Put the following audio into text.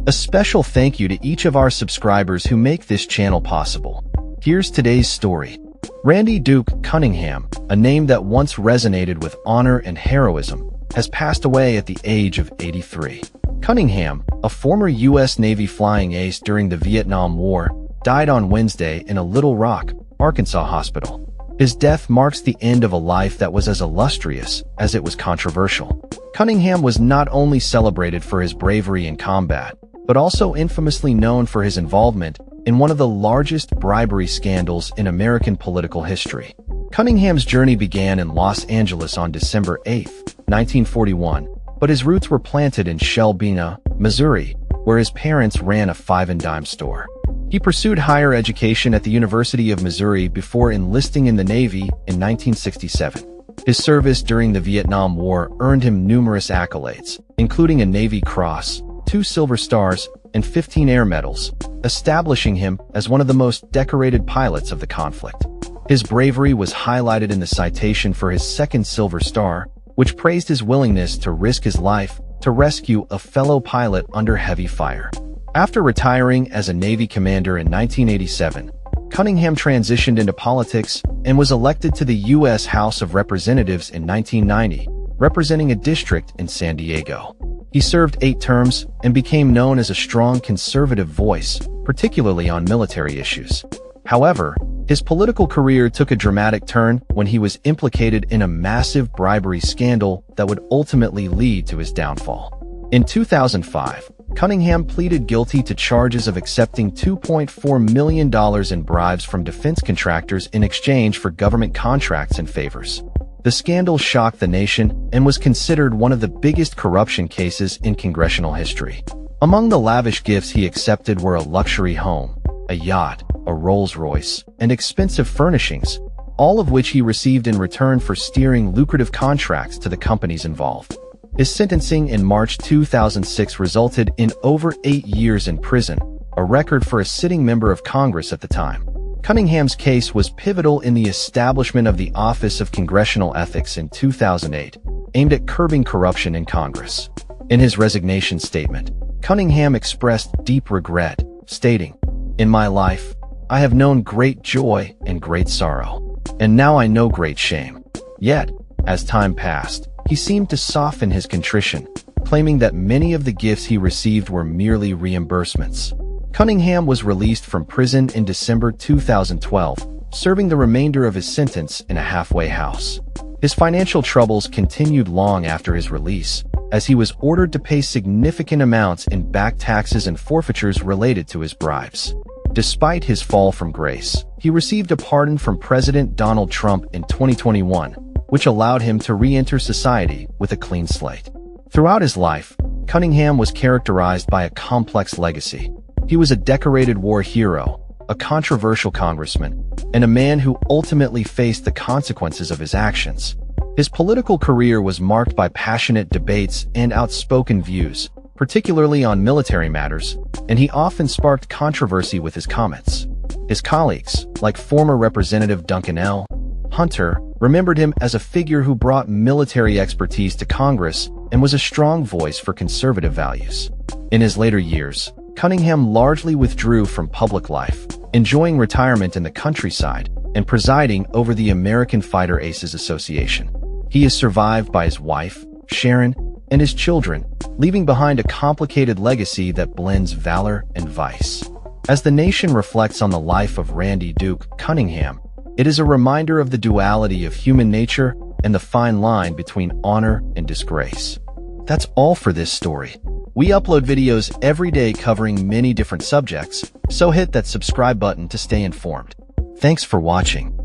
A special thank you to each of our subscribers who make this channel possible. Here's today's story. Randy Duke Cunningham, a name that once resonated with honor and heroism, has passed away at the age of 83. Cunningham, a former U.S. Navy flying ace during the Vietnam War, died on Wednesday in a Little Rock, Arkansas hospital. His death marks the end of a life that was as illustrious as it was controversial. Cunningham was not only celebrated for his bravery in combat, but also infamously known for his involvement in one of the largest bribery scandals in American political history. Cunningham's journey began in Los Angeles on December 8, 1941, but his roots were planted in Shelbyna, Missouri, where his parents ran a five-and-dime store. He pursued higher education at the University of Missouri before enlisting in the Navy in 1967. His service during the Vietnam War earned him numerous accolades, including a Navy Cross, 2 Silver Stars, and 15 Air Medals, establishing him as one of the most decorated pilots of the conflict. His bravery was highlighted in the citation for his second Silver Star, which praised his willingness to risk his life to rescue a fellow pilot under heavy fire. After retiring as a Navy commander in 1987, Cunningham transitioned into politics and was elected to the U.S. House of Representatives in 1990, representing a district in San Diego. He served 8 terms and became known as a strong conservative voice, particularly on military issues. However, his political career took a dramatic turn when he was implicated in a massive bribery scandal that would ultimately lead to his downfall. In 2005, Cunningham pleaded guilty to charges of accepting $2.4 million in bribes from defense contractors in exchange for government contracts and favors. The scandal shocked the nation and was considered one of the biggest corruption cases in congressional history. Among the lavish gifts he accepted were a luxury home, a yacht, a Rolls-Royce, and expensive furnishings, all of which he received in return for steering lucrative contracts to the companies involved. His sentencing in March 2006 resulted in over 8 years in prison, a record for a sitting member of Congress at the time. Cunningham's case was pivotal in the establishment of the Office of Congressional Ethics in 2008, aimed at curbing corruption in Congress. In his resignation statement, Cunningham expressed deep regret, stating, "In my life, I have known great joy and great sorrow, and now I know great shame." Yet, as time passed, he seemed to soften his contrition, claiming that many of the gifts he received were merely reimbursements. Cunningham was released from prison in December 2012, serving the remainder of his sentence in a halfway house. His financial troubles continued long after his release, as he was ordered to pay significant amounts in back taxes and forfeitures related to his bribes. Despite his fall from grace, he received a pardon from President Donald Trump in 2021, which allowed him to re-enter society with a clean slate. Throughout his life, Cunningham was characterized by a complex legacy. He was a decorated war hero, a controversial congressman, and a man who ultimately faced the consequences of his actions. His political career was marked by passionate debates and outspoken views, particularly on military matters, and he often sparked controversy with his comments. His colleagues, like former Representative Duncan L. Hunter, remembered him as a figure who brought military expertise to Congress and was a strong voice for conservative values. In his later years, Cunningham largely withdrew from public life, enjoying retirement in the countryside and presiding over the American Fighter Aces Association. He is survived by his wife, Sharon, and his children, leaving behind a complicated legacy that blends valor and vice. As the nation reflects on the life of Randy Duke Cunningham, it is a reminder of the duality of human nature and the fine line between honor and disgrace. That's all for this story. We upload videos every day covering many different subjects, so hit that subscribe button to stay informed. Thanks for watching.